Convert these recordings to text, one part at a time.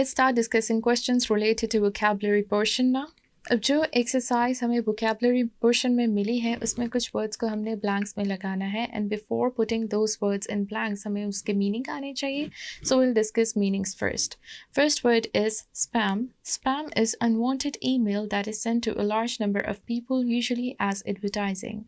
Let's start discussing questions related to vocabulary portion now. अब जो exercise हमें vocabulary portion में मिली है उसमें कुछ वर्ड्स को हमने ब्लैंक्स में लगाना है and before putting those words in blanks हमें उसके मीनिंग आने चाहिए. So will discuss meanings first. First word is spam. Spam is unwanted email that is sent to a large number of people, usually as advertising.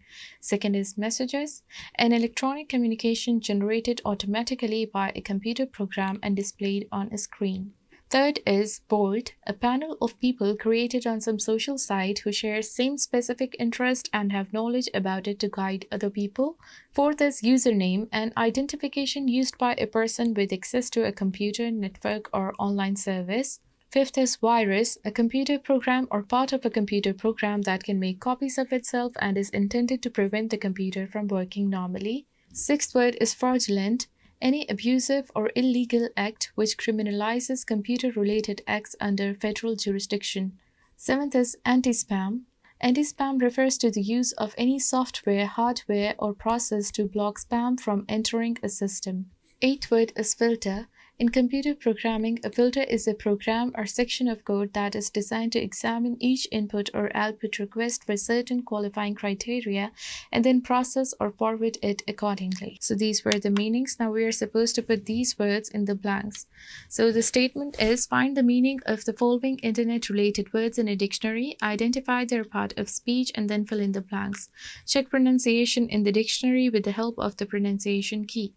Second is messages, an electronic communication generated automatically by a computer program and displayed on a screen. Third is bold, a panel of people created on some social site who share same specific interest and have knowledge about it to guide other people. Fourth is username, an identification used by a person with access to a computer, network, or online service. Fifth is virus, a computer program or part of a computer program that can make copies of itself and is intended to prevent the computer from working normally. Sixth word is fraudulent, any abusive or illegal act which criminalizes computer-related acts under federal jurisdiction. Seventh is anti-spam. Anti-spam refers to the use of any software, hardware, or process to block spam from entering a system. Eighth word is filter. In computer programming, a filter is a program or section of code that is designed to examine each input or output request for certain qualifying criteria and then process or forward it accordingly. So these were the meanings. Now we are supposed to put these words in the blanks. So the statement is, find the meaning of the following internet-related words in a dictionary, identify their part of speech, and then fill in the blanks. Check pronunciation in the dictionary with the help of the pronunciation key.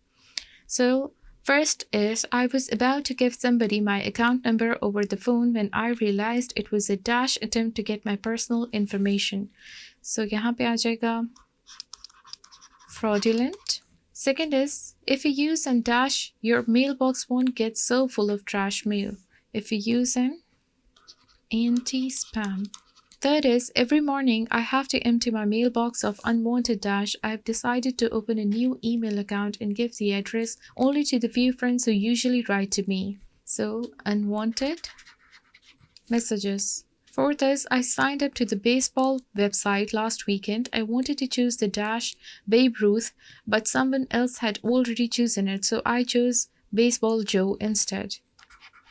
So first is, I was about to give somebody my account number over the phone when I realized it was a dash attempt to get my personal information. So यहाँ पे आ जाएगा fraudulent. Second is, if you use an dash, your mailbox won't get so full of trash mail. If you use an anti-spam. Third is, every morning I have to empty my mailbox of unwanted dash. I have decided to open a new email account and give the address only to the few friends who usually write to me. So, unwanted messages. Fourth is, I signed up to the baseball website last weekend. I wanted to choose the dash Babe Ruth, but someone else had already chosen it, so I chose Baseball Joe instead.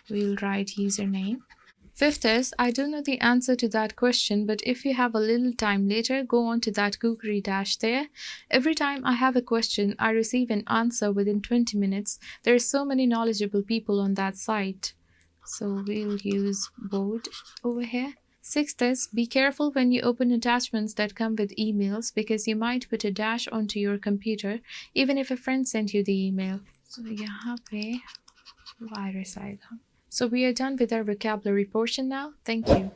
We'll write username. Fifth is, I don't know the answer to that question, but if you have a little time later, go on to that cookery dash there. Every time I have a question, I receive an answer within 20 minutes. There are so many knowledgeable people on that site. So we'll use bold over here. Sixth is, be careful when you open attachments that come with emails because you might put a dash onto your computer, even if a friend sent you the email. So यहाँ पे virus आएगा. So we are done with our vocabulary portion now. Thank you.